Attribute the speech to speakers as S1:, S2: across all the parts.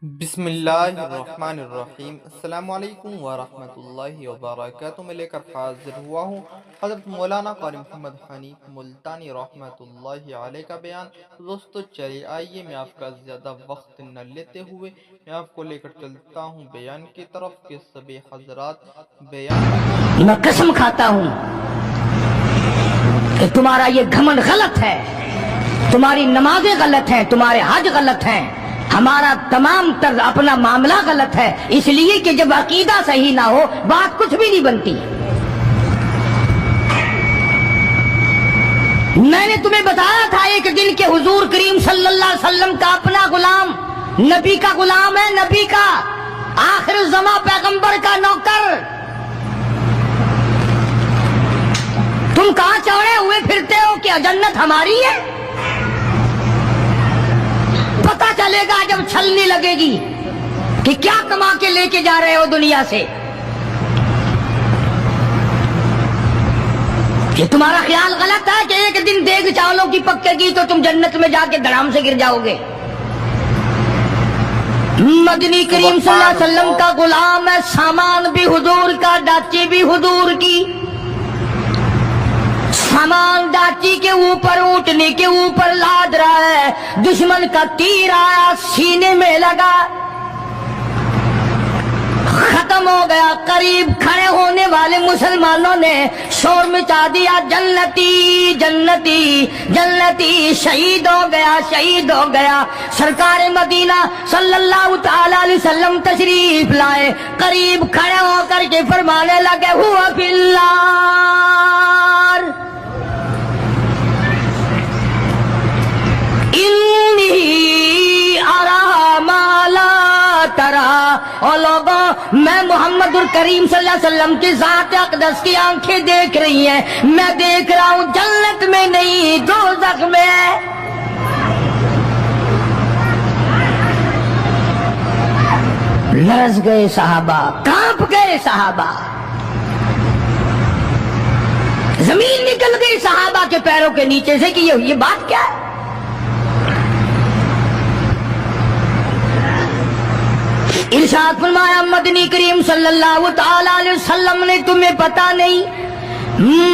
S1: بسم اللہ الرحمن الرحیم۔ السلام علیکم ورحمۃ اللہ وبرکاتہ۔ میں لے کر حاضر ہوا ہوں حضرت مولانا قاری محمد حنیف ملتانی رحمۃ اللہ علیہ کا بیان۔ دوستو چلیے آئیے میں آپ کا زیادہ وقت نہ لیتے ہوئے میں آپ کو لے کر چلتا ہوں بیان کی طرف کہ سبھی حضرات بیان
S2: میں قسم کھاتا ہوں کہ تمہارا یہ گھمنڈ غلط ہے، تمہاری نمازیں غلط ہیں، تمہارے حج غلط ہیں، ہمارا تمام طرز اپنا معاملہ غلط ہے، اس لیے کہ جب عقیدہ صحیح نہ ہو بات کچھ بھی نہیں بنتی۔ میں نے تمہیں بتایا تھا ایک دن کہ حضور کریم صلی اللہ علیہ وسلم کا اپنا غلام نبی کا غلام ہے، نبی کا آخر الزماں پیغمبر کا نوکر۔ تم کہاں چڑھے ہوئے پھرتے ہو کہ جنت ہماری ہے؟ پتہ چلے گا جب چھلنی لگے گی کہ کیا کما کے لے کے جا رہے ہو دنیا سے۔ کہ تمہارا خیال غلط ہے کہ ایک دن دیگ چاولوں کی پکے گی تو تم جنت میں جا کے دھڑام سے گر جاؤ گے۔ مدنی کریم صلی اللہ علیہ وسلم کا غلام ہے، سامان بھی حضور کا، ڈاچی بھی حضور کی۔ سامان ڈاچی کے اوپر اونٹنے کے اوپر لاد رہا ہے، دشمن کا تیر آیا سینے میں لگا، ختم ہو گیا۔ قریب کھڑے ہونے والے مسلمانوں نے شور مچا دیا، جنتی جنتی جنتی، شہید ہو گیا شہید ہو گیا۔ سرکار مدینہ صلی اللہ تعالی علیہ وسلم تشریف لائے، قریب کھڑے ہو کر کے فرمانے لگے ہوا فی النار انی ارا ما لا ترا۔ اور لوگوں، میں محمد الکریم صلی اللہ علیہ وسلم کی ذات اقدس کی آنکھیں دیکھ رہی ہیں، میں دیکھ رہا ہوں جنت میں نہیں دوزخ میں ہے۔ لرز گئے صحابہ، کانپ گئے صحابہ، زمین نکل گئی صحابہ کے پیروں کے نیچے سے کہ یہ بات کیا ہے۔ ارشاد فرمایا مدنی کریم صلی اللہ تعالی علیہ وسلم نے، تمہیں پتا نہیں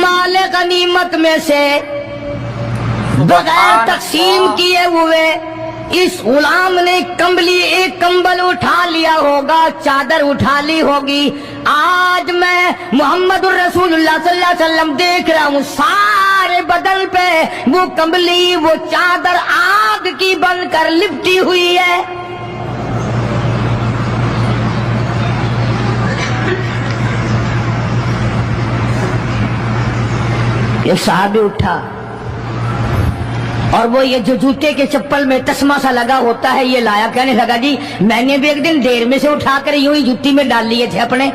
S2: مال غنیمت میں سے بغیر تقسیم کیے ہوئے اس غلام نے ایک کمبل اٹھا لیا ہوگا، چادر اٹھا لی ہوگی۔ آج میں محمد الرسول اللہ صلی اللہ علیہ وسلم دیکھ رہا ہوں سارے بدن پہ وہ کمبلی، وہ چادر آگ کی بن کر لپٹی ہوئی ہے۔ یہ صحابی اٹھا اور وہ یہ جو جوتے کے چپل میں تسمہ سا لگا ہوتا ہے یہ لایا، کہنے لگا جی میں نے بھی ایک دن دیر میں سے اٹھا کر یوں ہی جوتی میں ڈال لیے تھے اپنے،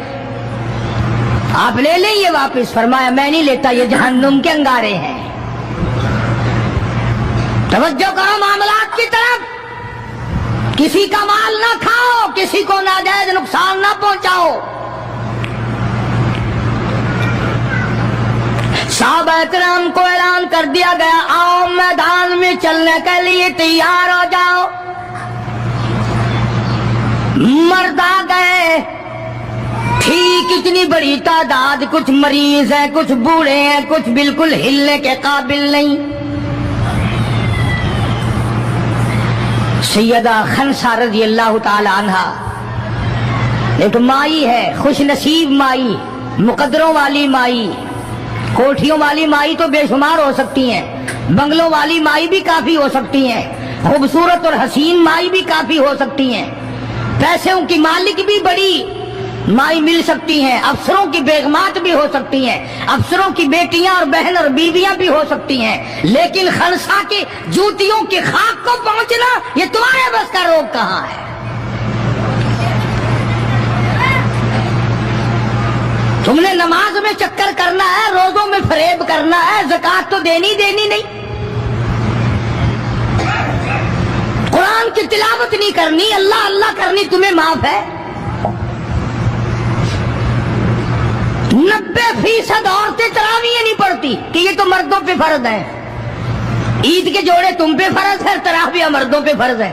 S2: آپ لے لیں یہ واپس۔ فرمایا میں نہیں لیتا، یہ جہنم کے انگارے ہیں۔ توجہ کرو معاملات کی طرف، کسی کا مال نہ کھاؤ، کسی کو ناجائز نقصان نہ پہنچاؤ۔ صحابہ کرام کو اعلان کر دیا گیا آؤ میدان میں چلنے کے لیے تیار ہو جاؤ۔ مرد آ گئے، ٹھیک اتنی بڑی تعداد، کچھ مریض ہیں، کچھ بوڑھے ہیں، کچھ بالکل ہلنے کے قابل نہیں۔ سیدہ خنسہ رضی اللہ تعالی عنہا ایک مائی ہے، خوش نصیب مائی، مقدروں والی مائی، کوٹھیوں والی مائی تو بے شمار ہو سکتی ہیں، بنگلوں والی مائی بھی کافی ہو سکتی ہیں، خوبصورت اور حسین مائی بھی کافی ہو سکتی ہیں، پیسوں کی مالک بھی بڑی مائی مل سکتی ہیں، افسروں کی بیگمات بھی ہو سکتی ہیں، افسروں کی بیٹیاں اور بہن اور بیویاں بھی ہو سکتی ہیں، لیکن خنسا کی جوتیوں کی خاک کو پہنچنا یہ تمہارے بس کا روگ کہاں ہے؟ تم نے نماز میں چکر کرنا ہے، روزوں میں فریب کرنا ہے، زکوٰۃ تو دینی نہیں، قرآن کی تلاوت نہیں کرنی، اللہ اللہ کرنی تمہیں معاف ہے۔ 90% عورتیں تراویح نہیں پڑھتی کہ یہ تو مردوں پہ فرض ہے۔ عید کے جوڑے تم پہ فرض ہے، تراویح مردوں پہ فرض ہے۔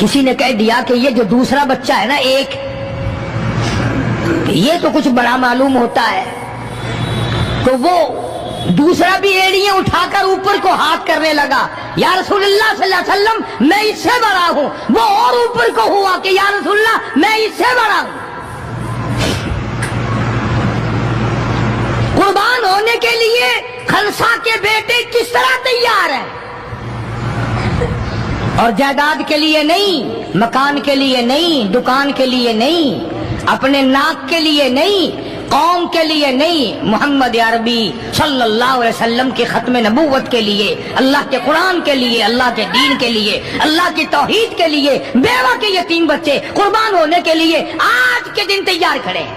S2: کسی نے کہہ دیا کہ یہ جو دوسرا بچہ ہے نا ایک، یہ تو کچھ بڑا معلوم ہوتا ہے، تو وہ دوسرا بھی ایڑیاں اٹھا کر اوپر کو ہاتھ کرنے لگا، یا رسول اللہ صلی اللہ علیہ وسلم میں اس سے بڑا ہوں، وہ اور اوپر کو ہوا کہ یا رسول اللہ میں اس سے بڑا ہوں۔ قربان ہونے کے لیے خنسا کے بیٹے کس طرح تیار ہیں، اور جائیداد کے لیے نہیں، مکان کے لیے نہیں، دکان کے لیے نہیں، اپنے ناک کے لیے نہیں، قوم کے لیے نہیں، محمد عربی صلی اللہ علیہ وسلم کے ختم نبوت کے لیے، اللہ کے قرآن کے لیے، اللہ کے دین کے لیے، اللہ کی توحید کے لیے، بیوہ کے یتیم بچے قربان ہونے کے لیے آج کے دن تیار کھڑے ہیں۔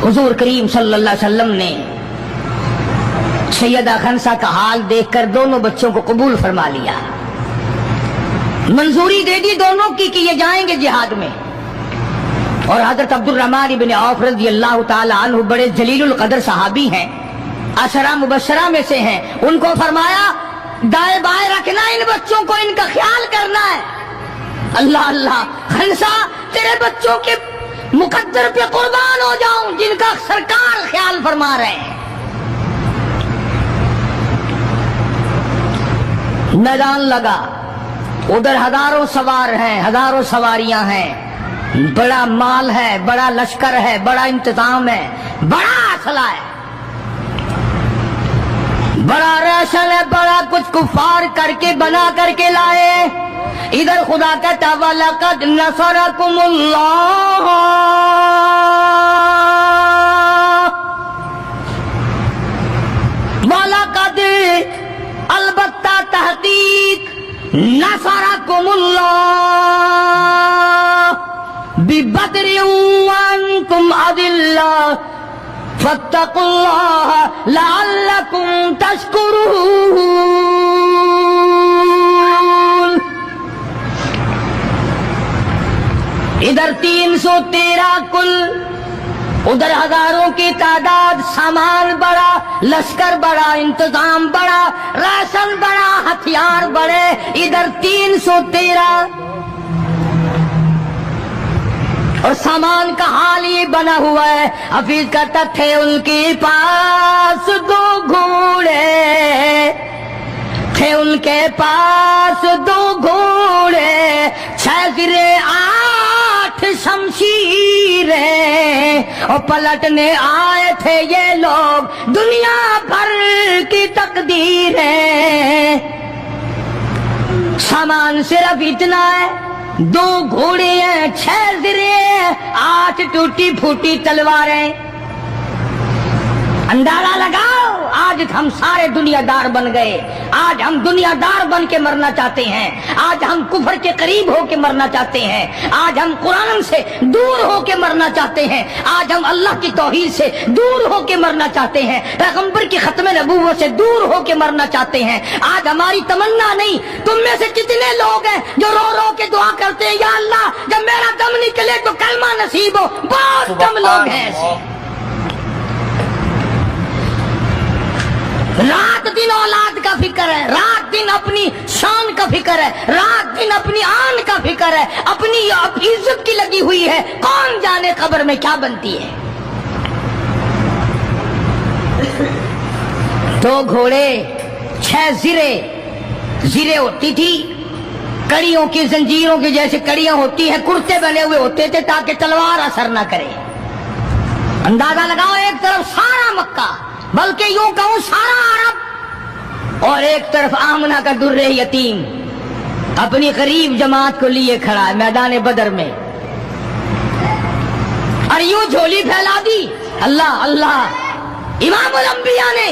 S2: حضور کریم صلی اللہ علیہ وسلم نے سیدہ خنسا کا حال دیکھ کر دونوں بچوں کو قبول فرما لیا، منظوری دے دی دونوں کی کہ یہ جائیں گے جہاد میں۔ اور حضرت عبد الرحمن بن عوف رضی اللہ تعالی عنہ بڑے جلیل القدر صحابی ہیں، عشرہ مبشرہ میں سے ہیں، ان کو فرمایا دائیں بائیں رکھنا ان بچوں کو، ان کا خیال کرنا ہے۔ اللہ اللہ، خنسا تیرے بچوں کے مقدر پہ قربان ہو جاؤں جن کا سرکار خیال فرما رہے ہیں۔ میدان لگا، ادھر ہزاروں سوار ہیں، ہزاروں سواریاں ہیں، بڑا مال ہے، بڑا لشکر ہے، بڑا انتظام ہے، بڑا اسلحہ ہے، بڑا ریشن ہے، بڑا کچھ کفار کر کے بنا کر کے لائے۔ ادھر خدا کہتا وَلَقَدْ نَصَرَكُمُ اللَّهُ، وَلَقَدْ البتہ تحقیق نصرکم اللہ ببدر وانتم اذلہ فاتقوا اللہ لعلکم تشکرون۔ ادھر 313 کل، ادھر ہزاروں کی تعداد، سامان بڑا، لشکر بڑا، انتظام بڑا، راشن بڑا، ہتھیار بڑے، ادھر 313، اور سامان کا حال یہ بنا ہوا ہے۔ حفیظ کہتا تھے ان کے پاس 2 گھوڑے، تھے ان کے پاس 2 گھوڑے، 6 زرے 8 شمشیریں، اور پلٹنے آئے تھے یہ لوگ دنیا بھر کی تقدیریں۔ سامان صرف اتنا ہے، 2 گھوڑے ہیں، 6 زرے ہیں، 8 ٹوٹی پھوٹی تلواریں۔ اندازہ لگاؤ، آج ہم سارے دنیا دار بن گئے، آج ہم دنیا دار بن کے مرنا چاہتے ہیں، آج ہم کفر کے قریب ہو کے مرنا چاہتے ہیں، آج ہم قرآن سے دور ہو کے مرنا چاہتے ہیں، آج ہم اللہ کی توحید سے دور ہو کے مرنا چاہتے ہیں، پیغمبر کی ختم نبوت سے دور ہو کے مرنا چاہتے ہیں۔ آج ہماری تمنا نہیں، تم میں سے کتنے لوگ ہیں جو رو رو کے دعا کرتے ہیں یا اللہ جب میرا دم نکلے تو کلمہ نصیب ہو؟ بہت کم لوگ ہیں ایسے۔ رات دن اولاد کا فکر ہے، رات دن اپنی شان کا فکر ہے، رات دن اپنی آن کا فکر ہے، اپنی عزت کی لگی ہوئی ہے، کون جانے قبر میں کیا بنتی ہے۔ 2 گھوڑے، 6 زرے، زرے ہوتی تھی کڑیوں کی، زنجیروں کی جیسے کڑیاں ہوتی ہیں، کرتے بنے ہوئے ہوتے تھے تاکہ تلوار اثر نہ کرے۔ اندازہ لگاؤ، ایک طرف سارا مکہ، بلکہ یوں کہوں سارا عرب، اور ایک طرف آمنہ کا در یتیم اپنی غریب جماعت کو لیے کھڑا ہے میدان بدر میں، اور یوں جھولی پھیلا دی۔ اللہ اللہ، امام الانبیاء نے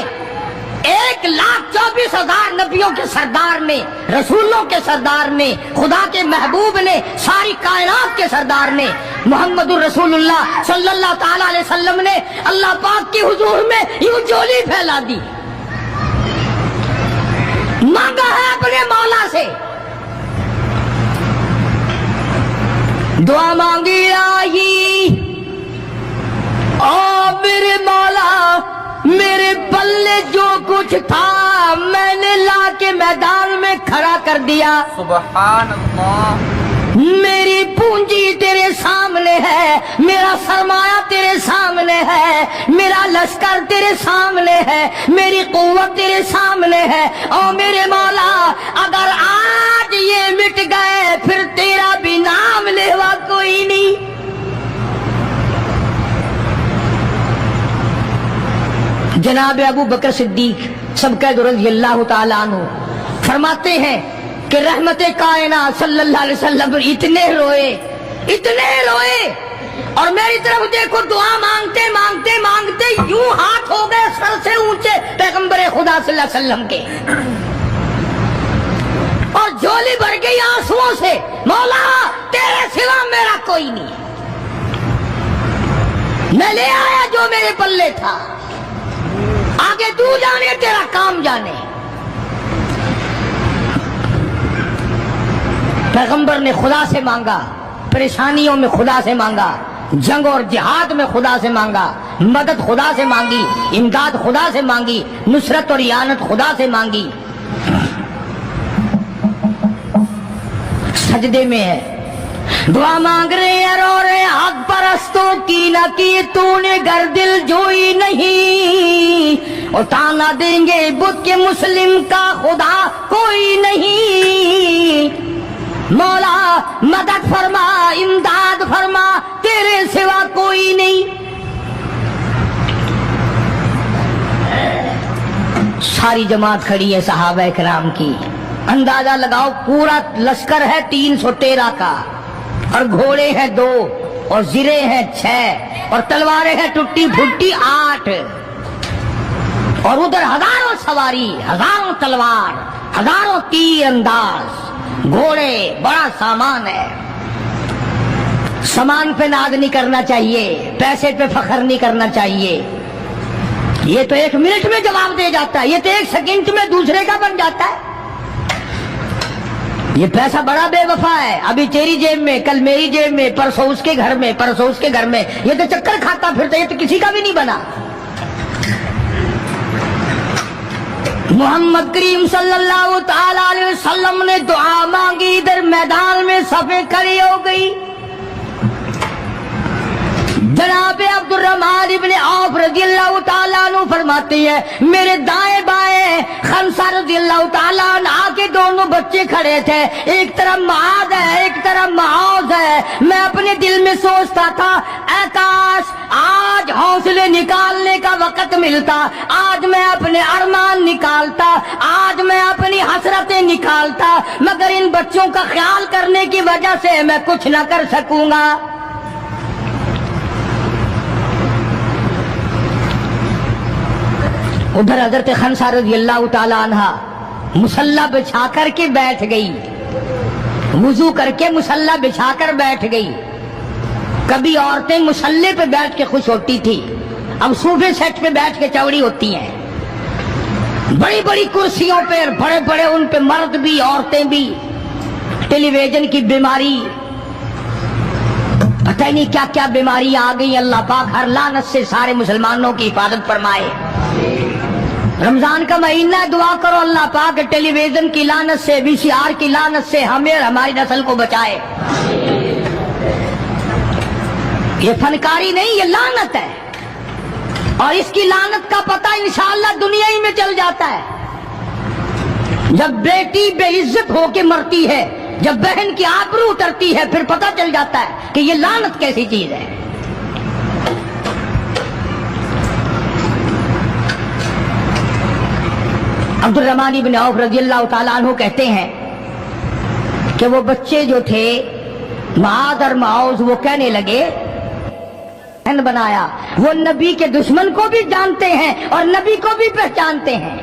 S2: 1,24,000 نبیوں کے سردار نے، رسولوں کے سردار نے، خدا کے محبوب نے، ساری کائنات کے سردار نے، محمد الرسول اللہ صلی اللہ تعالی علیہ وسلم نے اللہ پاک کی حضور میں یوں جھولی پھیلا دی، مانگا ہے اپنے مولا سے، دعا مانگی آئی، او میرے مولا میرے پلے جو کچھ تھا میں نے لا کے میدان میں کھڑا کر دیا.
S1: سبحان اللہ.
S2: میری پونجی تیرے سامنے ہے, میرا سرمایہ تیرے سامنے ہے, میرا لشکر تیرے سامنے ہے, میری قوت تیرے سامنے ہے. اور میرے مولا اگر آج یہ مٹ گئے پھر تیرا بھی نام لیوا کوئی نہیں. جناب ابو بکر صدیق سبقہ رضی اللہ تعالیٰ عنہ فرماتے ہیں کہ رحمت کائنات صلی اللہ علیہ وسلم پر اتنے روئے اور میری طرف دیکھو, دعا مانگتے مانگتے مانگتے یوں ہاتھ ہو گئے سر سے اونچے پیغمبر خدا صلی اللہ علیہ وسلم کے, اور جھولی بھر گئی آنسوؤں سے. مولا تیرے سوا میرا کوئی نہیں, میں لے آیا جو میرے پلے تھا, آگے تو جانے تیرا کام جانے. پیغمبر نے خدا سے مانگا, پریشانیوں میں خدا سے مانگا, جنگ اور جہاد میں خدا سے مانگا, مدد خدا سے مانگی, امداد خدا سے مانگی, نصرت اور اعانت خدا سے مانگی. سجدے میں ہے, دعا مانگ رہے ہیں, رو رہے ہیں, حق پرستوں کی نہ کی تو نے گر دل جوئی نہیں, اور تانا دیں گے بت کے مسلم کا خدا کوئی نہیں. مولا مدد فرما, امداد فرما, تیرے سوا کوئی نہیں. ساری جماعت کھڑی ہے صحابہ کرام کی, اندازہ لگاؤ پورا لشکر ہے 313 کا, اور گھوڑے ہیں 2 اور زرے ہیں 6 اور تلواریں ہیں ٹوٹی پھوٹی 8, اور ادھر ہزاروں سواری, ہزاروں تلوار, ہزاروں تیر انداز, گھوڑے, بڑا سامان ہے. سامان پہ ناز نہیں کرنا چاہیے, پیسے پہ فخر نہیں کرنا چاہیے. یہ تو 1 منٹ میں جواب دے جاتا ہے, یہ تو 1 سیکنڈ میں دوسرے کا بن جاتا ہے. یہ پیسہ بڑا بے وفا ہے, ابھی تیری جیب میں, کل میری جیب میں, پرسوں اس کے گھر میں, پرسوں اس کے گھر میں, یہ تو چکر کھاتا پھرتا, یہ تو کسی کا بھی نہیں بنا. محمد کریم صلی اللہ تعالی علیہ وسلم نے دعا مانگی, ادھر میدان میں صفیں کھڑی ہو گئی. جناب عبد الرحمن ابن عوف رضی اللہ تعالیٰ عنہ فرماتے ہیں, میرے دائیں بائیں خنسہ رضی اللہ تعالیٰ عنہ کے دونوں بچے کھڑے تھے, ایک طرف معاذ ہے ایک طرف معاذ ہے. میں اپنے دل میں سوچتا تھا, اے کاش آج حوصلے نکالنے کا وقت ملتا, آج میں اپنے ارمان نکالتا, آج میں اپنی حسرتیں نکالتا, مگر ان بچوں کا خیال کرنے کی وجہ سے میں کچھ نہ کر سکوں گا. ادھر حضرت خنسہ رضی اللہ تعالیٰ عنہ مصلی بچھا کر کے بیٹھ گئی, وضو کر کے مصلی بچھا کر بیٹھ گئی. کبھی عورتیں مصلی پہ بیٹھ کے خوش ہوتی تھی, اب صوفے سیٹ پہ بیٹھ کے چوڑی ہوتی ہیں. بڑی بڑی کرسیوں پہ, بڑے بڑے ان پہ مرد بھی عورتیں بھی. ٹیلی ویژن کی بیماری, پتہ نہیں کیا کیا بیماری آ گئی. اللہ پاک ہر لعنت سے سارے مسلمانوں کی حفاظت فرمائے. رمضان کا مہینہ, دعا کرو اللہ پاک ٹیلی ویژن کی لعنت سے, وی سی آر کی لعنت سے ہمیں اور ہماری نسل کو بچائے. یہ فنکاری نہیں, یہ لعنت ہے, اور اس کی لعنت کا پتہ انشاءاللہ دنیا ہی میں چل جاتا ہے. جب بیٹی بے عزت ہو کے مرتی ہے, جب بہن کی آبرو اترتی ہے, پھر پتہ چل جاتا ہے کہ یہ لعنت کیسی چیز ہے. عبد الرحمن بن عوف رضی اللہ تعالیٰ عنہ کہتے ہیں کہ وہ بچے جو تھے معاذ اور معوذ, وہ کہنے لگے بنایا, وہ نبی کے دشمن کو بھی جانتے ہیں اور نبی کو بھی پہچانتے ہیں.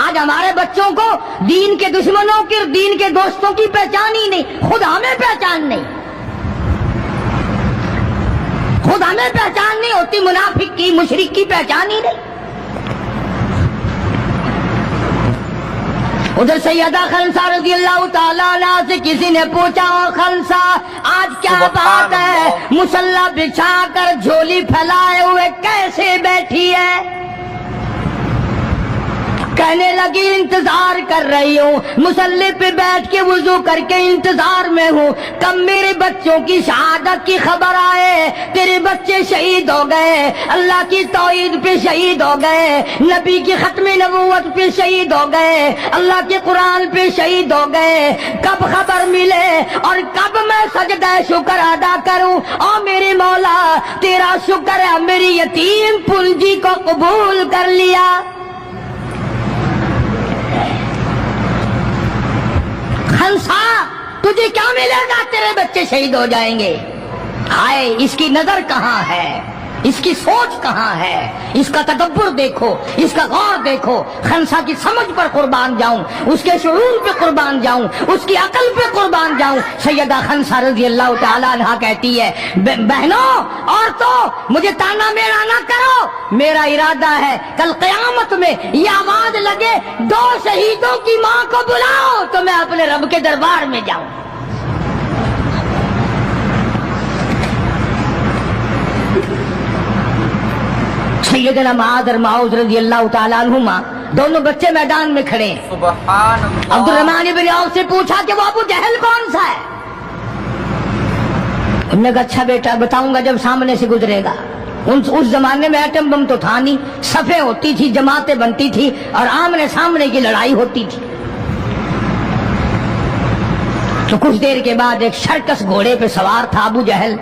S2: آج ہمارے بچوں کو دین کے دشمنوں کی اور دین کے دوستوں کی پہچان ہی نہیں, خود ہمیں پہچان نہیں, خود ہمیں پہچان نہیں ہوتی, منافق کی مشرک کی پہچان ہی نہیں. ادھر سیدہ خنسہ رضی اللہ تعالیٰ عنہ سے کسی نے پوچھا, خنسہ آج کیا بات ہے, مصلی بچھا کر جھولی پھیلائے ہوئے کیسے بیٹھی ہے؟ کہنے لگی انتظار کر رہی ہوں، مصلی پہ بیٹھ کے وضو کر کے انتظار میں ہوں، کب میرے بچوں کی شہادت کی خبر آئے، تیرے بچے شہید ہو گئے، اللہ کی توحید پہ شہید ہو گئے، نبی کی ختم نبوت پہ شہید ہو گئے، اللہ کے قرآن پہ شہید ہو گئے، کب خبر ملے اور کب میں سجدہ شکر ادا کروں۔ اور میرے مولا تیرا شکر ہے میری یتیم پنجی کو قبول کر لیا۔ خنسا تجھے کیا ملے گا، تیرے بچے شہید ہو جائیں گے۔ ہائے اس کی نظر کہاں ہے، اس کی سوچ کہاں ہے، اس کا تدبر دیکھو، اس کا غور دیکھو۔ خنسا کی سمجھ پر قربان جاؤں، اس کے شعور پہ قربان جاؤں، اس کی عقل پہ قربان جاؤں۔ سیدہ خنسا رضی اللہ تعالیٰ عنہا کہتی ہے، بہنوں عورتوں مجھے تانا میرا نہ کرو، میرا ارادہ ہے کل قیامت میں یہ آواز لگے 2 شہیدوں کی ماں کو بلاؤ تو میں اپنے رب کے دربار میں جاؤں۔ سیدنا معاذ اور معوذ رضی اللہ تعالیٰ عنہما دونوں بچے میدان میں کھڑے ہیں۔
S1: سبحان اللہ۔
S2: عبد الرحمن بن عوف سے پوچھا کہ وہ ابو جہل کون سا ہے؟ انہوں نے کہا اچھا بیٹا بتاؤں گا جب سامنے سے گزرے گا۔ اس زمانے میں ایٹم بم تو تھا نہیں، صفیں ہوتی تھی، جماعتیں بنتی تھی اور آمنے سامنے کی لڑائی ہوتی تھی۔ تو کچھ دیر کے بعد ایک شرکس گھوڑے پہ سوار تھا ابو جہل،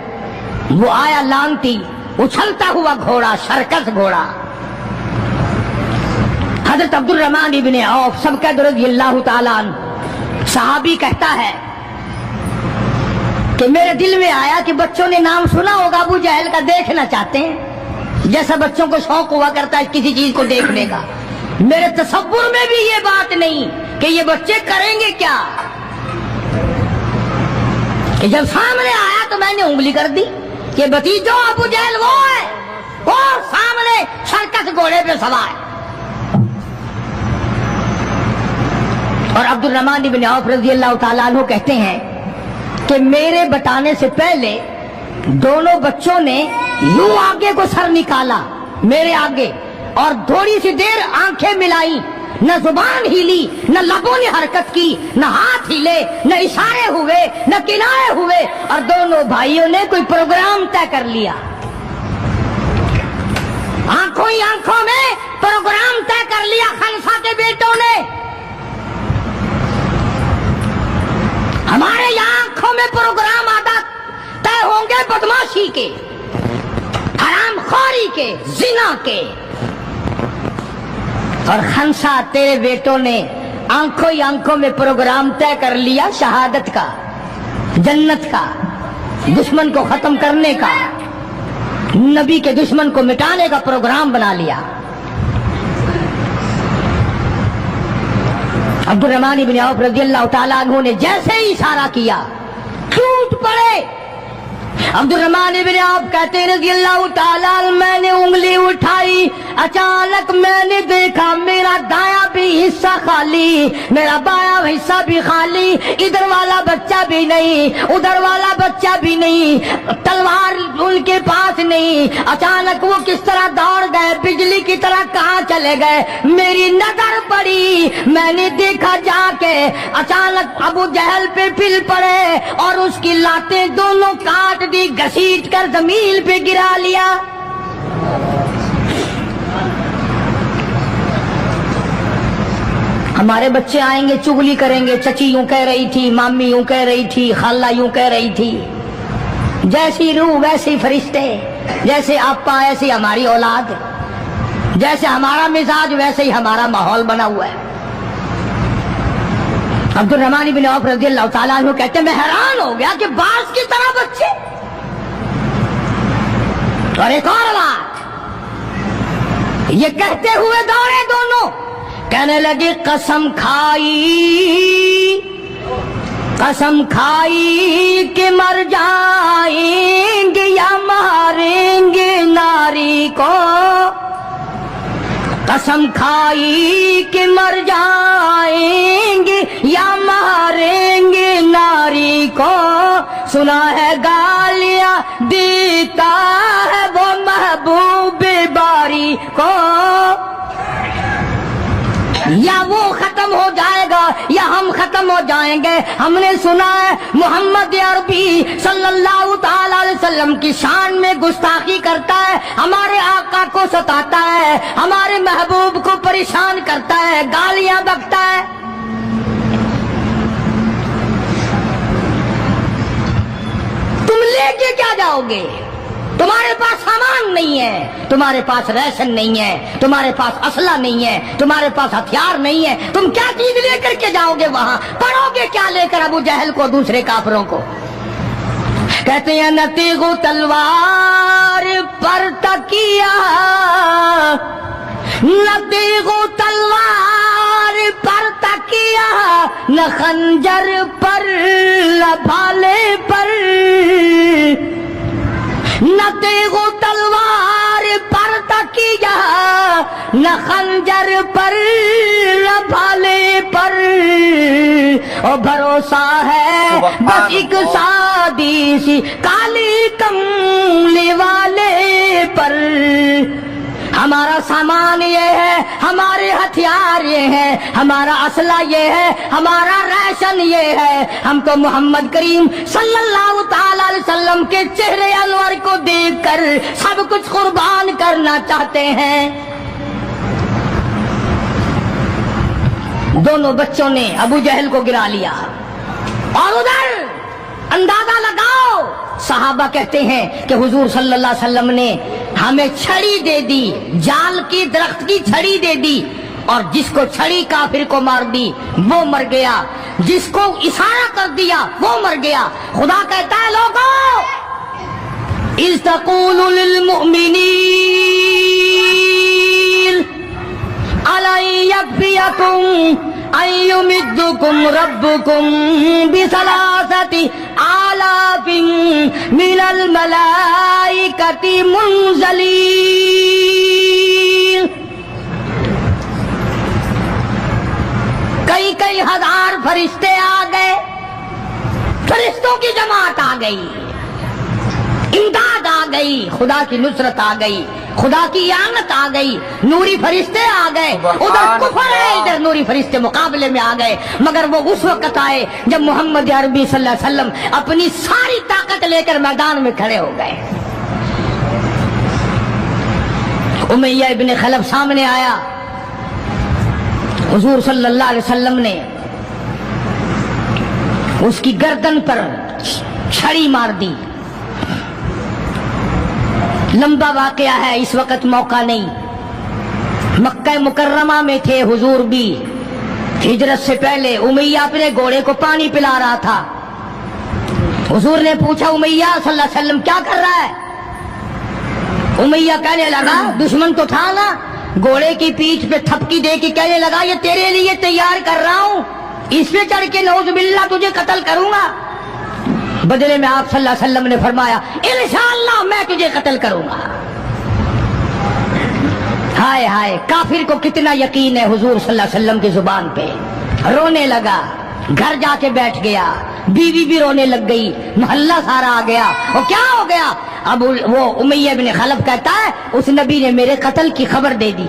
S2: وہ آیا لانتی اچھلتا ہوا گھوڑا، شرکس گھوڑا۔ حضرت عبد الرحمن بن عوف سب قید رضی اللہ تعالیٰ عنہ صحابی کہتا ہے کہ میرے دل میں آیا کہ بچوں نے نام سنا ہوگا ابو جہل کا، دیکھنا چاہتے ہیں جیسا بچوں کو شوق ہوا کرتا ہے کسی چیز کو دیکھنے کا۔ میرے تصور میں بھی یہ بات نہیں کہ یہ بچے کریں گے کیا، کہ جب سامنے آیا تو میں نے انگلی کر دی کہ بھتیجو ابو جہل وہ ہے، وہ سامنے شرکس گھوڑے پہ سوار۔ اور عبد الرحمن بن عوف رضی اللہ تعالیٰ عنہ کہتے ہیں کہ میرے بتانے سے پہلے دونوں بچوں نے یوں آگے کو سر نکالا میرے آگے اور تھوڑی سی دیر آنکھیں ملائی، نہ زبان ہلی، نہ لبوں نے حرکت کی، نہ ہاتھ ہلے، نہ اشارے ہوئے، نہ کنارے ہوئے، اور دونوں بھائیوں نے کوئی پروگرام طے کر لیا۔ آنکھوں ہی آنکھوں میں پروگرام طے کر لیا خنسا کے بیٹوں نے۔ ہمارے یہاں آنکھوں میں پروگرام عادت طے ہوں گے بدماشی کے، حرام خوری کے، زنا کے، اور خنسا تیرے بیٹوں نے آنکھوں ہی آنکھوں میں پروگرام طے کر لیا شہادت کا، جنت کا، دشمن کو ختم کرنے کا، نبی کے دشمن کو مٹانے کا پروگرام بنا لیا۔ عبد الرحمن بن عوف رضی اللہ تعالیٰ عنہ نے جیسے ہی اشارہ کیا ٹوٹ پڑے۔ عبد الرحمن بن عوف کہتے ہیں رضی اللہ تعالیٰ عنہ میں نے انگلی اٹھائی، اچانک میں نے دیکھا میرا دایاں بھی حصہ خالی، میرا بایاں حصہ بھی خالی، ادھر والا بچہ بھی نہیں، ادھر والا بچہ بھی نہیں، تلوار ان کے پاس نہیں۔ اچانک وہ کس طرح دوڑ گئے، بجلی کی طرح کہاں چلے گئے، میری نظر پڑی، میں نے دیکھا جا کے اچانک ابو جہل پہ پھل پڑے اور اس کی لاتیں دونوں کاٹ دی، گھسیٹ کر زمین پہ گرا لیا۔ ہمارے بچے آئیں گے چغلی کریں گے، چچی یوں کہہ رہی تھی، مامی یوں کہہ رہی تھی، خالہ یوں کہہ رہی تھی، جیسی روح ویسے فرشتے، جیسے آپا ایسی ہماری اولاد، جیسے ہمارا مزاج ویسے ہی ہمارا ماحول بنا ہوا ہے۔ عبد الرحمن بن عوف رضی اللہ تعالیٰ عنہ کہتے ہیں میں حیران ہو گیا کہ باز کی طرح بچے۔ اور ایک اور بات، یہ کہتے ہوئے دوڑے دونوں، کہنے لگے قسم کھائی کہ مر جائیں گے یا ماریں گے ناری کو، قسم کھائی کہ مر جائیں گے یا ماریں گے ناری کو، سنا ہے گالیاں دیتا ہے وہ محبوب باری کو، یا وہ ختم ہو جائے گا یا ہم ختم ہو جائیں گے۔ ہم نے سنا ہے محمد عربی صلی اللہ تعالی علیہ وسلم کی شان میں گستاخی کرتا ہے، ہمارے آقا کو ستاتا ہے، ہمارے محبوب کو پریشان کرتا ہے، گالیاں بکتا ہے۔ تم لے کے کیا جاؤ گے؟ تمہارے پاس سامان نہیں ہے، تمہارے پاس ریشن نہیں ہے، تمہارے پاس اسلحہ نہیں ہے، تمہارے پاس ہتھیار نہیں ہے، تم کیا چیز لے کر کے جاؤ گے وہاں؟ پڑھو گے کیا لے کر ابو جہل کو، دوسرے کافروں کو؟ کہتے ہیں نہ تیغ و تلوار پر تکیہ، نہ تیغ و تلوار پر تکیہ، نہ خنجر پر نہ بھالے پر، نہ تیغ و تلوار پر تکیہ، نہ خنجر پر نہ بھالے پر، اور بھروسہ ہے بس ایک سادی سی کالی کملی والے پر۔ ہمارا سامان یہ ہے، ہمارے ہتھیار یہ ہے، ہمارا اسلحہ یہ ہے، ہمارا ریشن یہ ہے۔ ہم تو محمد کریم صلی اللہ تعالی علیہ وسلم کے چہرے انور کو دیکھ کر سب کچھ قربان کرنا چاہتے ہیں۔ دونوں بچوں نے ابو جہل کو گرا لیا، اور ادھر اندازہ لگاؤ، صحابہ کہتے ہیں کہ حضور صلی اللہ علیہ وسلم نے ہمیں چھڑی دے دی، جال کی درخت کی چھڑی دے دی، اور جس کو چھڑی کافر کو مار دی وہ مر گیا، جس کو اشارہ کر دیا وہ مر گیا۔ خدا کہتا ہے لوگوں، اذ تقول للمؤمنین أَلَنْ يَكْفِيَكُمْ أَنْ يُمِدَّكُمْ رَبُّكُمْ بِثَلَاثَةِ آلَافٍ مِنَ الْمَلَائِكَةِ مُنْزَلِينَ۔ کئی ہزار فرشتے آ گئے، فرشتوں کی جماعت آ گئی، امداد آ گئی، خدا کی نصرت آ گئی، خدا کی اعانت آ گئی، نوری فرشتے آ گئے، ادھر کفر ہے، ادھر نوری فرشتے مقابلے میں آ گئے۔ مگر وہ اس وقت آئے جب محمد عربی صلی اللہ علیہ وسلم اپنی ساری طاقت لے کر میدان میں کھڑے ہو گئے۔ امیہ ابن خلف سامنے آیا، حضور صلی اللہ علیہ وسلم نے اس کی گردن پر چھڑی مار دی۔ لمبا واقعہ ہے، اس وقت موقع نہیں۔ مکہ مکرمہ میں تھے حضور بھی، ہجرت سے پہلے امیہ اپنے گھوڑے کو پانی پلا رہا تھا۔ حضور نے پوچھا امیہ صلی اللہ علیہ وسلم کیا کر رہا ہے؟ امیہ کہنے لگا، دشمن تو تھا نا، گھوڑے کی پیٹھ پہ تھپکی دے کے کہنے لگا یہ تیرے لیے تیار کر رہا ہوں، اس پہ چڑھ کے نعوذ باللہ تجھے قتل کروں گا۔ بدلے میں آپ صلی اللہ علیہ وسلم نے فرمایا انشاءاللہ میں تجھے قتل کروں گا۔ ہائے ہائے، کافر کو کتنا یقین ہے حضور صلی اللہ علیہ وسلم کی زبان پہ۔ رونے لگا، گھر جا کے بیٹھ گیا، بیوی بھی رونے لگ گئی، محلہ سارا آ گیا۔ اور کیا ہو گیا؟ اب وہ امیہ بن خلف کہتا ہے اس نبی نے میرے قتل کی خبر دے دی۔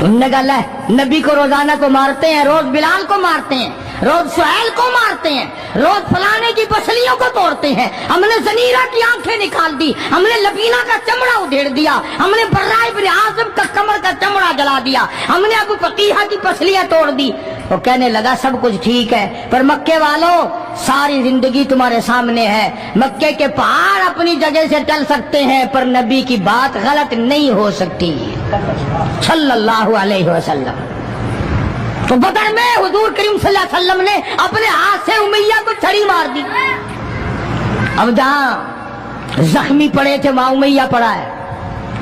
S2: انہوں نے کہا لے، نبی کو روزانہ کو مارتے ہیں، روز بلال کو مارتے ہیں، روز سہیل کو مارتے ہیں، روز فلانے کی پسلیوں کو توڑتے ہیں، ہم نے زنیرہ کی آنکھیں نکال دی، ہم نے لبینہ کا چمڑا ادھیڑ دیا، ہم نے برائے بن عازب کا کمر کا چمڑا جلا دیا، ہم نے ابو فقیہ کی پسلیاں توڑ دی۔ وہ کہنے لگا سب کچھ ٹھیک ہے، پر مکے والوں ساری زندگی تمہارے سامنے ہے، مکے کے پہاڑ اپنی جگہ سے ٹل سکتے ہیں پر نبی کی بات غلط نہیں ہو سکتی صلی اللہ علیہ وسلم۔ تو بدر میں حضور کریم صلی اللہ علیہ وسلم نے اپنے ہاتھ سے امیہ کو چھڑی مار دی۔ اب جہاں زخمی پڑے تھے وہاں امیہ پڑا ہے،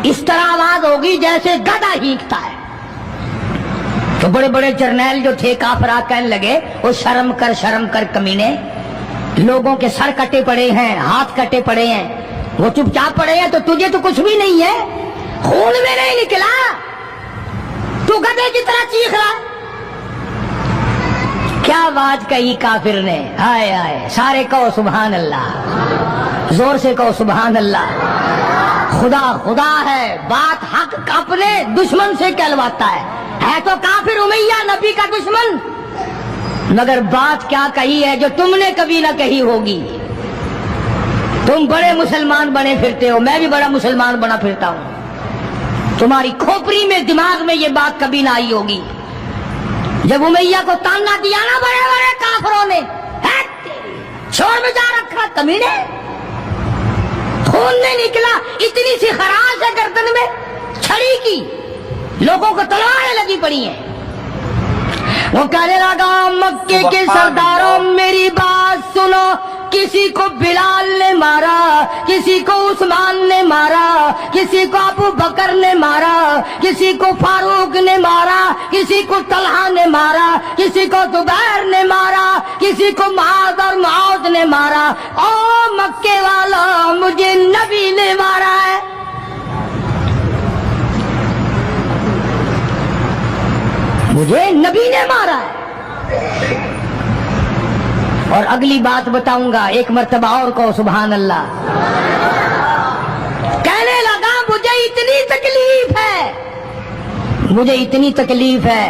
S2: اس طرح آواز ہوگی جیسے گدھا ہینکتا ہے۔ تو بڑے بڑے جرنیل جو تھے کافر کہنے لگے وہ شرم کر کمینے، لوگوں کے سر کٹے پڑے ہیں، ہاتھ کٹے پڑے ہیں، وہ چپ چاپ پڑے ہیں، تو تجھے تو کچھ بھی نہیں ہے، خون میں نہیں نکلا، تو گدھے کی طرح چیخ رہا۔ کیا بات کہی کافر نے، ہائے ہائے، سارے کہو سبحان اللہ، زور سے کہو سبحان اللہ۔ خدا خدا ہے، بات حق اپنے دشمن سے کہلواتا ہے، ہے تو کافر امیہ نبی کا دشمن، مگر بات کیا کہی ہے جو تم نے کبھی نہ کہی ہوگی۔ تم بڑے مسلمان بنے پھرتے ہو، میں بھی بڑا مسلمان بنا پھرتا ہوں، تمہاری کھوپڑی میں دماغ میں یہ بات کبھی نہ آئی ہوگی۔ جب امیہ کو تانا دیا نا بڑے بڑے کافروں نے، چھوڑ میں جا رکھا کمینے، خون نے نکلا، اتنی سی خراش ہے گردن میں چھڑی کی، لوگوں کو تلواریں لگی پڑی ہیں۔ وہ کہنے لگا مکے کے سرداروں میری بات سنو، کسی کو بلال نے مارا، کسی کو عثمان نے مارا، کسی کو ابو بکر نے مارا، کسی کو فاروق نے مارا، کسی کو طلحہ نے مارا، کسی کو زبیر نے مارا، کسی کو معاذ اور معاذ نے مارا، او مکے والا مجھے نبی نے مارا ہے۔ مجھے نبی نے مارا ہے۔ اور اگلی بات بتاؤں گا، ایک مرتبہ اور کو سبحان اللہ۔ کہنے لگا مجھے اتنی تکلیف ہے، مجھے اتنی تکلیف ہے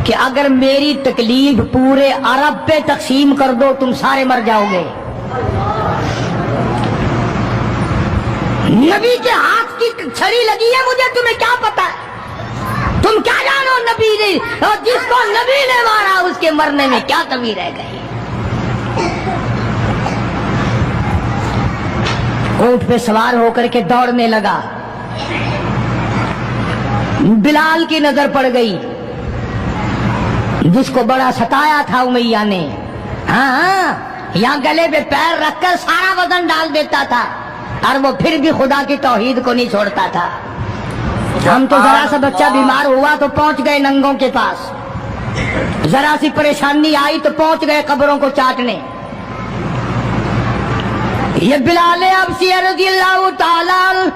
S2: کہ اگر میری تکلیف پورے عرب پہ تقسیم کر دو تم سارے مر جاؤ گے۔ نبی کے ہاتھ کی چھڑی لگی ہے، مجھے تمہیں کیا پتا ہے؟ تم کیا جانو نبی نے، اور جس کو نبی نے مارا اس کے مرنے میں کیا کمی رہ گئی۔ اونٹ پہ سوار ہو کر کے دوڑنے لگا، بلال کی نظر پڑ گئی جس کو بڑا ستایا تھا امیہ نے۔ ہاں یہاں گلے پہ پیر رکھ کر سارا وزن ڈال دیتا تھا، اور وہ پھر بھی خدا کی توحید کو نہیں چھوڑتا تھا۔ ہم تو ذرا سا بچہ بیمار ہوا تو پہنچ گئے ننگوں کے پاس، ذرا سی پریشانی آئی تو پہنچ گئے قبروں کو چاٹنے۔ یہ بلال حبشی رضی اللہ تعالی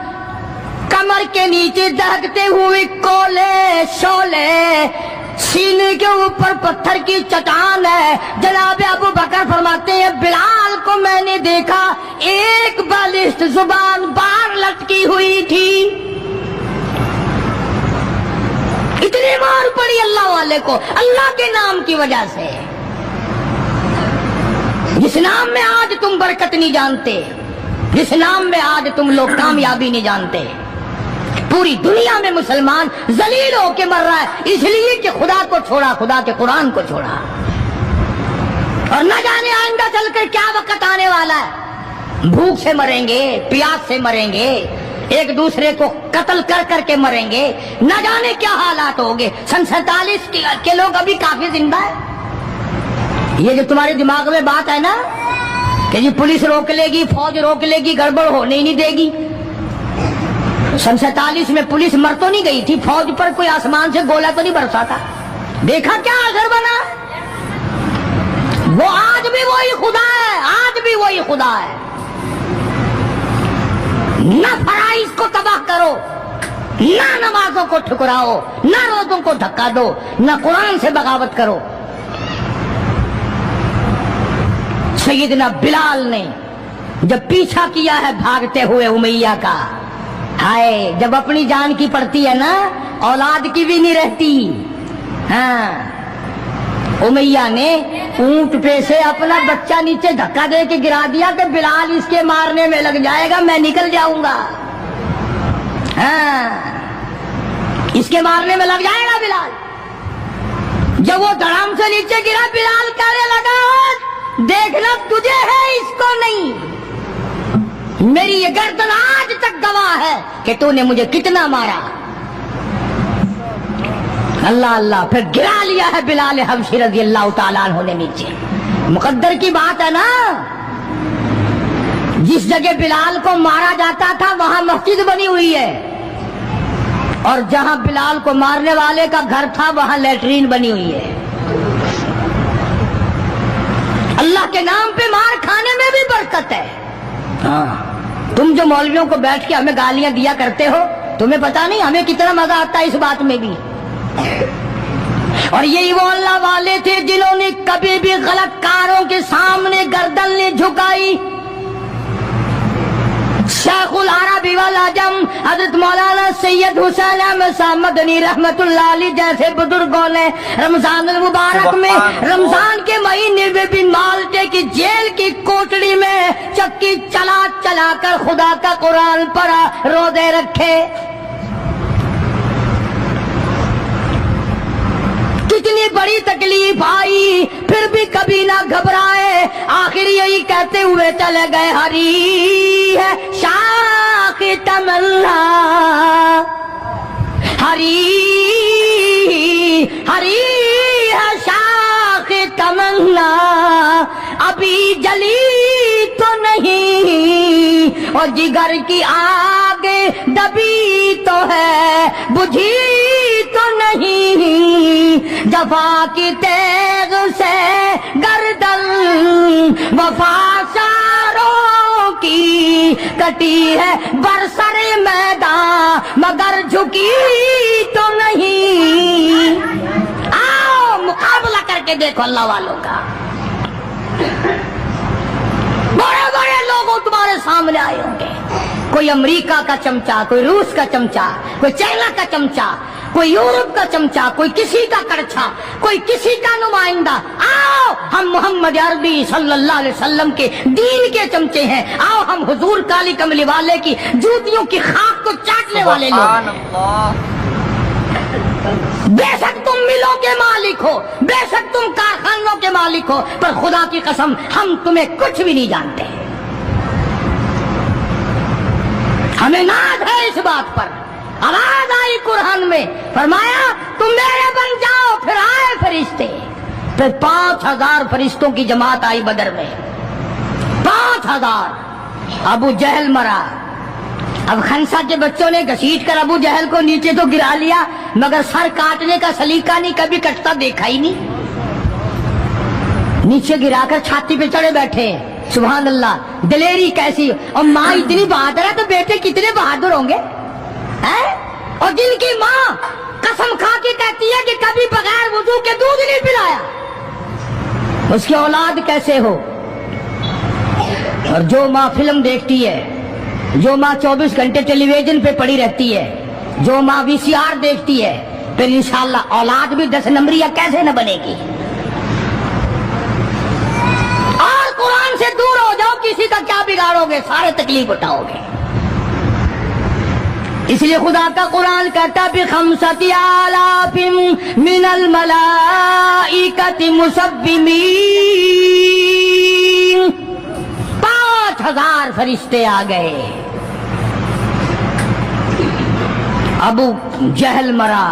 S2: کمر کے نیچے دہکتے ہوئے کولے شولے، سینے کے اوپر پتھر کی چٹان ہے۔ جناب ابو بکر فرماتے ہیں بلال کو میں نے دیکھا ایک بالشت زبان باہر لٹکی ہوئی تھی، اتنی مار پڑی اللہ والے کو اللہ کے نام کی وجہ سے، جس نام میں آج تم برکت نہیں جانتے، جس نام میں آج تم لوگ کامیابی نہیں جانتے۔ پوری دنیا میں مسلمان ذلیل ہو کے مر رہا ہے اس لیے کہ خدا کو چھوڑا، خدا کے قرآن کو چھوڑا، اور نہ جانے آئندہ چل کر کیا وقت آنے والا ہے۔ بھوک سے مریں گے، پیاس سے مریں گے، ایک دوسرے کو قتل کر کر کے مریں گے، نہ جانے کیا حالات ہوگے۔ سن 47 کے لوگ ابھی کافی زندہ ہے۔ یہ جو تمہارے دماغ میں بات ہے نا کہ جی پولیس روک لے گی، فوج روک لے گی، گڑبڑ ہونے ہی نہیں دے گی۔ سن 47 میں پولیس مر تو نہیں گئی تھی، فوج پر کوئی آسمان سے گولا تو نہیں برسا تھا، دیکھا کیا اثر بنا؟ وہ آج بھی وہی خدا ہے، آج بھی وہی خدا ہے۔ نہ فرائض کو تباہ کرو، نہ نمازوں کو ٹھکراؤ، نہ روزوں کو دھکا دو، نہ قرآن سے بغاوت کرو۔ سیدنا بلال نے جب پیچھا کیا ہے بھاگتے ہوئے امیہ کا، ہائے جب اپنی جان کی پڑتی ہے نا اولاد کی بھی نہیں رہتی۔ ہاں امیہ نے اونٹ پہ سے اپنا بچہ نیچے دھکا دے کے گرا دیا کہ بلال اس کے مارنے میں لگ جائے گا، میں نکل جاؤں گا۔ ہاں اس کے مارنے میں لگ جائے گا بلال۔ جب وہ دھڑام سے نیچے گرا بلال کہنے لگا دیکھنا تجھے ہے اس کو نہیں، میری یہ گردن آج تک گواہ ہے کہ تو نے مجھے کتنا مارا۔ اللہ اللہ، پھر گرا لیا ہے بلال حبشی رضی اللہ تعالیٰ عنہ نے نیچے۔ مقدر کی بات ہے نا، جس جگہ بلال کو مارا جاتا تھا وہاں مسجد بنی ہوئی ہے، اور جہاں بلال کو مارنے والے کا گھر تھا وہاں لیٹرین بنی ہوئی ہے۔ اللہ کے نام پہ مار کھانے میں بھی برکت ہے۔ ہاں تم جو مولویوں کو بیٹھ کے ہمیں گالیاں دیا کرتے ہو، تمہیں پتا نہیں ہمیں کتنا مزہ آتا ہے اس بات میں بھی۔ اور یہی وہ اللہ والے تھے جنہوں نے کبھی بھی غلط کاروں کے سامنے گردن نہیں جھکائی، شیخ العربی والعجم حضرت مولانا سید حسین احمد صاحب مدنی رحمت اللہ علیہ جیسے بزرگوں نے رمضان المبارک میں رمضان کے مہینے میں بھی مالٹے کی جیل کی کوٹڑی میں چکی چلا چلا کر خدا کا قرآن پڑھا، روزے رکھے. کتنی بڑی تکلیف آئی پھر بھی کبھی نہ گھبرائے، آخر یہی کہتے ہوئے چلے گئے ہری ہے شاخ تمنا، ہری ہری ہے شاخ تمنا، ابھی جلی تو نہیں اور جگر کی آگ دبی تو ہے، بجھی تو نہیں، جفا کی تیغ سے گردن وفا ساروں کی کٹی ہے برسر میدان مگر جھکی تو نہیں. آؤ مقابلہ کر کے دیکھو اللہ والوں کا. بڑے بڑے لوگ تمہارے سامنے آئے ہوں گے، کوئی امریکہ کا چمچا، کوئی روس کا چمچا، کوئی چائنا کا چمچا، کوئی یورپ کا چمچا، کوئی کسی کا کڑچھا، کوئی کسی کا نمائندہ. آؤ ہم محمد عربی صلی اللہ علیہ وسلم کے دین کے چمچے ہیں، آؤ ہم حضور کالی کملی والے کی جوتیوں کی خاک کو چاٹنے والے لوگ ہیں. بے شک تم ملوں کے مالک ہو، بے شک تم کارخانوں کے مالک ہو، پر خدا کی قسم ہم تمہیں کچھ بھی نہیں جانتے. ہمیں ناز ہے اس بات پر. آواز آئی قرآن میں، فرمایا تم میرے بن جاؤ. پھر آئے فرشتے، پھر 5000 فرشتوں کی جماعت آئی بدر میں. 5000. ابو جہل مرا. اب خنسا کے بچوں نے گھسیٹ کر ابو جہل کو نیچے تو گرا لیا، مگر سر کاٹنے کا سلیقہ نہیں، کبھی کٹتا دیکھا ہی نہیں. نیچے گرا کر چھاتی پہ چڑھے بیٹھے. سبحان اللہ، دلیری کیسی. اور ماں اتنی بہادر ہے تو بیٹے کتنے بہادر ہوں گے. اور جن کی ماں قسم کھا کے کہتی ہے کہ کبھی بغیر وضو کے دودھ نہیں پلایا، اس کی اولاد کیسے ہو. اور جو ماں فلم دیکھتی ہے، جو ماں 24 گھنٹے ٹیلی ویژن پہ پڑی رہتی ہے، جو ماں VCR دیکھتی ہے، پھر انشاءاللہ اولاد بھی 10 نمبریہ کیسے نہ بنے گی. اور قرآن سے دور ہو جاؤ، کسی کا کیا بگاڑو گے، سارے تکلیف اٹھاؤ گے. اس لیے خدا کا قرآن کہتا بِخَمْسَةِ آلَافٍ مِّنَ الْمَلَائِكَةِ مُسَبِّمِينَ. 5000 فرشتے آ گئے. ابو جہل مرا،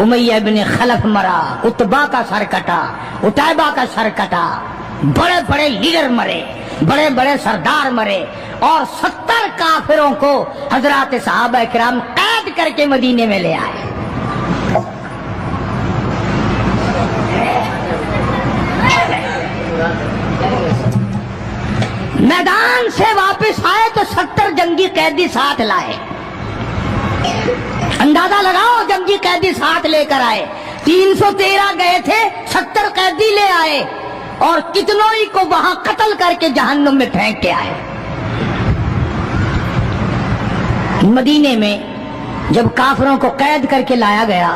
S2: امیہ بن خلف مرا، عتبہ کا سر کٹا، عتیبہ کا سر کٹا. بڑے بڑے لیڈر مرے، بڑے بڑے سردار مرے، اور 70 کافروں کو حضرات صحابہ کرام قید کر کے مدینے میں لے آئے. میدان سے واپس آئے تو 70 جنگی قیدی ساتھ لائے. اندازہ لگاؤ، جنگی قیدی ساتھ لے کر آئے. 313 گئے تھے، 70 قیدی لے آئے، اور کتنوں ہی کو وہاں قتل کر کے جہنم میں پھینک کے آئے. مدینے میں جب کافروں کو قید کر کے لایا گیا،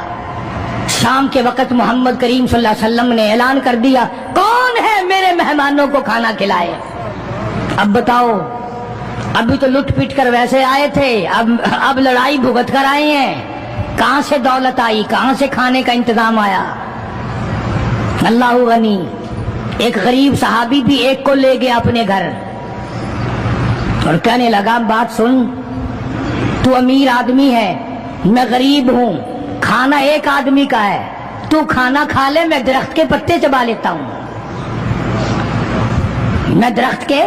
S2: شام کے وقت محمد کریم صلی اللہ علیہ وسلم نے اعلان کر دیا، کون ہے میرے مہمانوں کو کھانا کھلائے. اب بتاؤ، ابھی تو لٹ پٹ کر ویسے آئے تھے، اب لڑائی بھگت کر آئے ہیں. کہاں سے دولت آئی، کہاں سے کھانے کا انتظام آیا. اللہ غنی. ایک غریب صحابی بھی ایک کو لے گیا اپنے گھر اور کہنے لگا، بات سن، تو امیر آدمی ہے، میں غریب ہوں، کھانا ایک آدمی کا ہے، تو کھانا کھا لے، میں درخت کے پتے چبا لیتا ہوں، میں درخت کے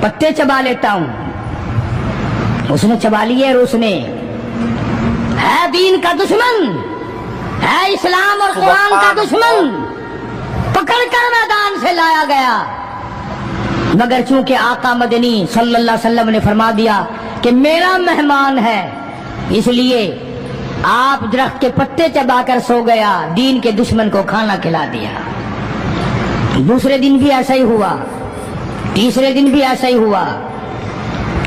S2: پتے چبا لیتا ہوں. اس نے چبا لیے، اور اس نے ہے دین کا دشمن، ہے اسلام اور قرآن کا دشمن، پکڑ کر میدان سے لایا گیا. مگر چونکہ آقا مدنی صلی اللہ علیہ وسلم نے فرما دیا کہ میرا مہمان ہے، اس لیے آپ درخت کے پتے چبا کر سو گیا، دین کے دشمن کو کھانا کھلا دیا. دوسرے دن بھی ایسا ہی ہوا، تیسرے دن بھی ایسا ہی ہوا.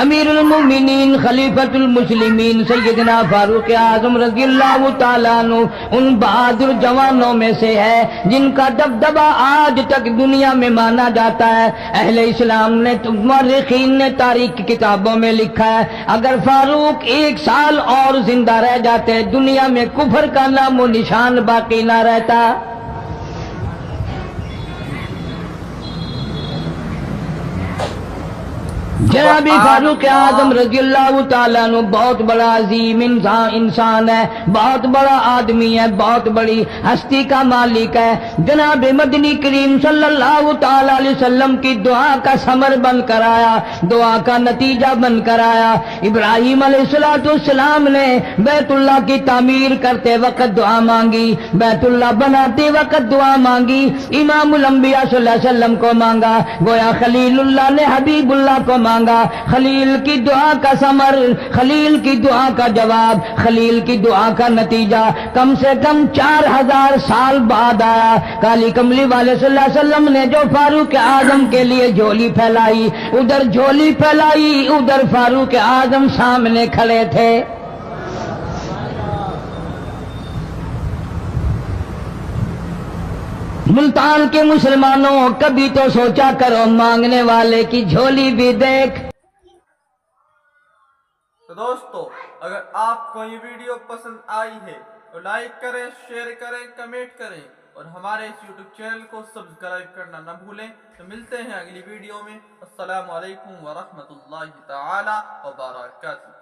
S2: امیر المومنین خلیفۃ المسلمین سیدنا فاروق اعظم رضی اللہ تعالیٰ عنہ ان بہادر جوانوں میں سے ہے جن کا دبدبہ آج تک دنیا میں مانا جاتا ہے۔ اہل اسلام نے مورخین نے تاریخ کی کتابوں میں لکھا ہے اگر فاروق 1 سال اور زندہ رہ جاتے دنیا میں کفر کا نام و نشان باقی نہ رہتا۔ جناب فاروق اعظم رضی اللہ تعالیٰ عنہ بہت بڑا عظیم انسان ہے، بہت بڑا آدمی ہے، بہت بڑی ہستی کا مالک ہے۔ جناب مدنی کریم صلی اللہ تعالیٰ علیہ وسلم کی دعا کا ثمر بن کر آیا، دعا کا نتیجہ بن کر آیا۔ ابراہیم علیہ السلام نے بیت اللہ کی تعمیر کرتے وقت دعا مانگی، بیت اللہ بناتے وقت دعا مانگی، امام الانبیاء صلی اللہ علیہ وسلم کو مانگا، گویا خلیل اللہ نے حبیب اللہ کو مانگا۔ خلیل کی دعا کا ثمر، خلیل کی دعا کا جواب، خلیل کی دعا کا نتیجہ کم سے کم 4000 سال بعد آیا۔ کالی کملی والے صلی اللہ علیہ وسلم نے جو فاروق اعظم کے لیے جھولی پھیلائی، ادھر جھولی پھیلائی، ادھر فاروق اعظم سامنے کھڑے تھے۔ ملتان کے مسلمانوں کبھی تو سوچا کرو مانگنے والے کی جھولی بھی دیکھ۔
S1: تو دوستو اگر آپ کو یہ ویڈیو پسند آئی ہے تو لائک کریں، شیئر کریں، کمنٹ کریں اور ہمارے اس یوٹیوب چینل کو سبسکرائب کرنا نہ بھولیں۔ تو ملتے ہیں اگلی ویڈیو میں۔ السلام علیکم ورحمۃ اللہ تعالی وبرکاتہ۔